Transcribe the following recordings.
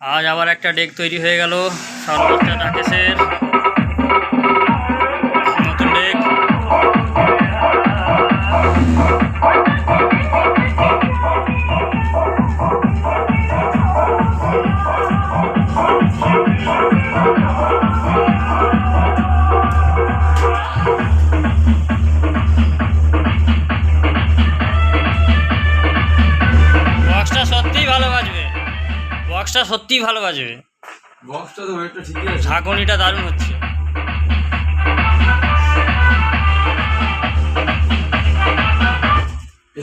আজ আবার একটা ডেক তৈরি হয়ে গেল সাউন্ড রাকেশের নতুন ডেক। বক্সটা সত্যিই ভালো বাজবে, বক্সটা সত্যিই ভালো বাজবে। বক্সটা তো ওয়েটটা ঠিকই আছে, ঝাঁকুনিটা দারুণ হচ্ছে।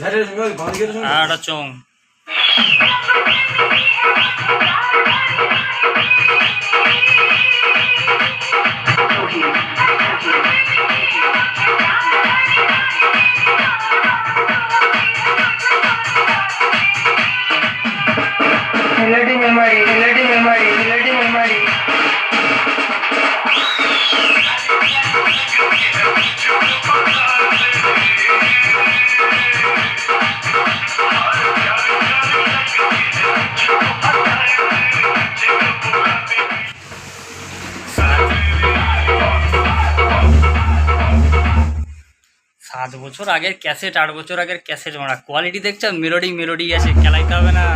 আর একটা চোং memory. 7 বছর আগের ক্যাসেট, 8 বছর আগের ক্যাসেট, মারা কোয়ালিটি দেখছো, মেলোডি আছে, খেলাইতে হবে না।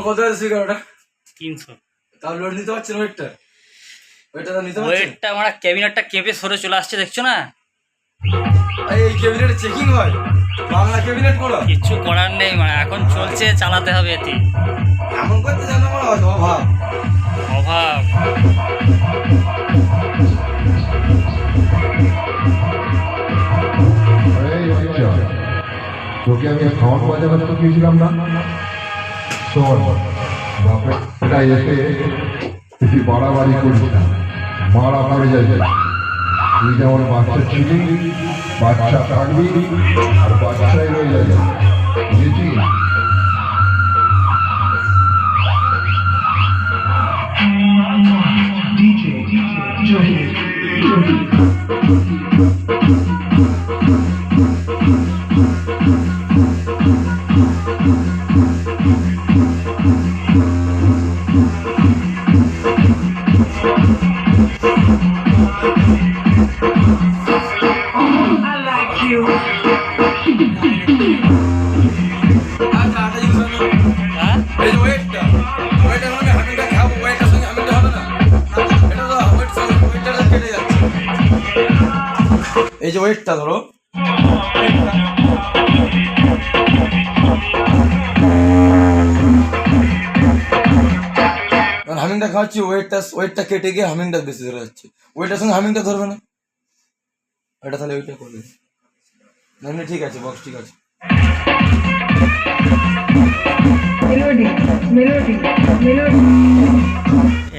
কত আছে সিগারেটটা? 300। তার লোড নিতে পারছেন ওয়েটটা? ওয়েটটা নিতে পারছেন? ওয়েটটা মারা ক্যাবিনেটটা কেঁপে সরে চলে আসছে, দেখছো না? এই ক্যাবিনেটে চেকিং হয়, বাংলা ক্যাবিনেট করা। কিচ্ছু করার নেই, মানে এখন চলছে, চালাতে হবে এতে। এখন করতে জানো বড় অভাব অভাব। তোকে আমি সাউন্ড বাজাবার তো গিয়েছিলাম না, শোন বাপেরটা এসে তুই বাড়াবাড়ি করিস না, মারা পড়ে যাবে। তুই যেমন বাচ্চা ছিলি, বাচ্চা থাকবি আর বাচ্চাই রয়ে যাবে, বুঝেছিস? হ্যাঁ, এই যে ওয়েটটা মানে হামিংটা খাবো, ওয়েটটার সঙ্গে হামিংটা হবে না, এটা তো ওয়েটটা কেটে যাচ্ছে। এই যে ওয়েটটা ধরো, হামিংটা খাওয়াচ্ছি, ওয়েটটা কেটে গিয়ে হামিংটা বেশি ধরে যাচ্ছে, ওয়েটটার সঙ্গে হামিংটা ধরবে না। এটা তাহলে ওইটা করবে না, এমনি ঠিক আছে, বক্স ঠিক আছে। Melody.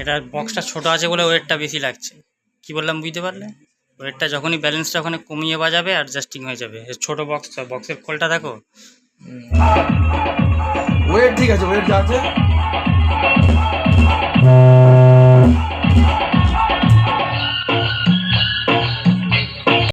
এটার বক্সটা ছোট আছে বলে ওয়েটটা বেশি লাগছে। কি বললাম বুঝতে পারলে? ওয়েটটা যখনই ব্যালেন্সটা ওখানে কমিয়ে বাজাবে, অ্যাডজাস্টিং হয়ে যাবে। ছোট বক্স, বক্সের খোলটা দেখো। ওয়েট ঠিক আছে, ওয়েট যা আছে